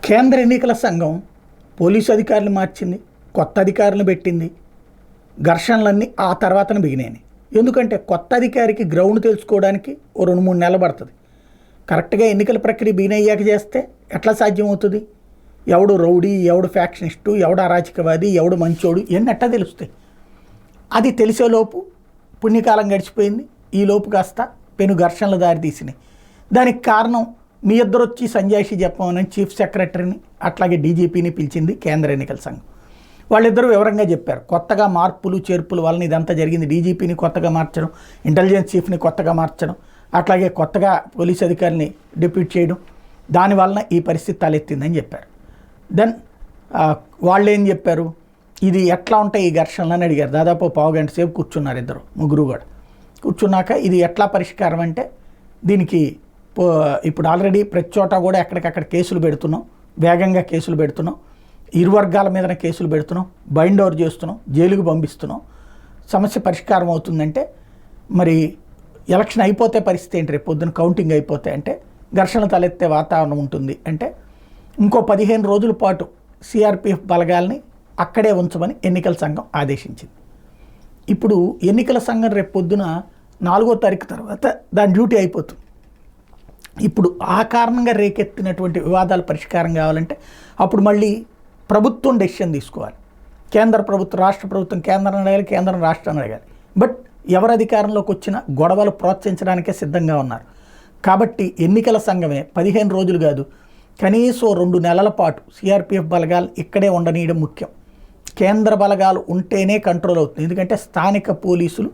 కేంద్ర ఎన్నికల సంఘం పోలీసు అధికారులు మార్చింది, కొత్త అధికారులను పెట్టింది. ఘర్షణలన్నీ ఆ తర్వాతనే బిగినాయి. ఎందుకంటే కొత్త అధికారికి గ్రౌండ్ తెలుసుకోవడానికి ఓ 2-3 నెలలు పడుతుంది. కరెక్ట్గా ఎన్నికల ప్రక్రియ బిగినయ్యాక చేస్తే ఎట్లా సాధ్యమవుతుంది? ఎవడు రౌడీ, ఎవడు ఫ్యాక్షనిస్టు, ఎవడు అరాచకవాది, ఎవడు మంచోడు ఇవన్నీ ఎట్లా తెలుస్తాయి? అది తెలిసేలోపు పుణ్యకాలం గడిచిపోయింది. ఈ లోపు కాస్త పెను ఘర్షణలు దారితీసినాయి. దానికి కారణం మీ ఇద్దరు వచ్చి సంజాయిషి చెప్పమని చీఫ్ సెక్రటరీని అట్లాగే డీజీపీని పిలిచింది కేంద్ర ఎన్నికల సంఘం. వాళ్ళిద్దరూ వివరంగా చెప్పారు. కొత్తగా మార్పులు చేర్పుల వలన ఇదంతా జరిగింది. డీజీపీని కొత్తగా మార్చడం, ఇంటెలిజెన్స్ చీఫ్ని కొత్తగా మార్చడం, అట్లాగే కొత్తగా పోలీస్ అధికారిని డిప్యూట్ చేయడం, దానివలన ఈ పరిస్థితి తలెత్తిందని చెప్పారు. దెన్ వాళ్ళు ఏం చెప్పారు, ఇది ఎట్లా ఉంటాయి ఈ ఘర్షణలు అని అడిగారు. దాదాపు 1/2 గంట సేపు కూర్చున్నారు ఇద్దరు ముగ్గురు కూడా. కూర్చున్నాక ఇది ఎట్లా పరిష్కారం అంటే, దీనికి ఇప్పుడు ఆల్రెడీ ప్రతి చోట కూడా ఎక్కడికక్కడ కేసులు పెడుతున్నాం, వేగంగా కేసులు పెడుతున్నాం, ఇరు వర్గాల మీదనే కేసులు పెడుతున్నాం, బైండ్ ఓవర్ చేస్తున్నాం, జైలుకు పంపిస్తున్నాం. సమస్య పరిష్కారం అవుతుందంటే మరి ఎలక్షన్ అయిపోతే పరిస్థితి ఏంటి? రేపు పొద్దున కౌంటింగ్ అయిపోతే అంటే ఘర్షణ తలెత్తే వాతావరణం ఉంటుంది. అంటే ఇంకో 15 రోజుల పాటు సిఆర్పిఎఫ్ బలగాల్ని అక్కడే ఉంచమని ఎన్నికల సంఘం ఆదేశించింది. ఇప్పుడు ఎన్నికల సంఘం రేపు పొద్దున 4వ తారీఖు తర్వాత దాని డ్యూటీ అయిపోతుంది. ఇప్పుడు ఆ కారణంగా రేకెత్తినటువంటి వివాదాలు పరిష్కారం కావాలంటే అప్పుడు మళ్ళీ ప్రభుత్వం డెసిషన్ తీసుకోవాలి. కేంద్ర ప్రభుత్వం, రాష్ట్ర ప్రభుత్వం కేంద్రం అడగాలి, కేంద్రం రాష్ట్రాన్ని అడగాలి. బట్ ఎవరు అధికారంలోకి వచ్చినా గొడవలు ప్రోత్సహించడానికే సిద్ధంగా ఉన్నారు. కాబట్టి ఎన్నికల సంఘమే 15 రోజులు కాదు, కనీసం 2 నెలల పాటు సిఆర్పిఎఫ్ బలగాలు ఇక్కడే ఉండనీయడం ముఖ్యం. కేంద్ర బలగాలు ఉంటేనే కంట్రోల్ అవుతుంది. ఎందుకంటే స్థానిక పోలీసులు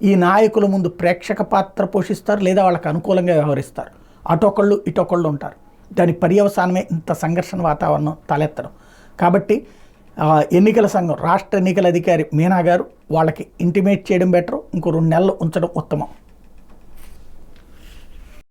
ఈ నాయకుల ముందు ప్రేక్షక పాత్ర పోషిస్తారు, లేదా వాళ్ళకు అనుకూలంగా వ్యవహరిస్తారు. అటొకళ్ళు ఇటొకళ్ళు ఉంటారు. దాని పర్యవసానమే ఇంత సంఘర్షణ వాతావరణం తలెత్తడం. కాబట్టి ఎన్నికల సంఘం రాష్ట్ర ఎన్నికల అధికారి మీనా గారు వాళ్ళకి ఇంటిమేట్ చేయడం బెటర్, ఇంకో 2 నెలలు ఉంచడం ఉత్తమం.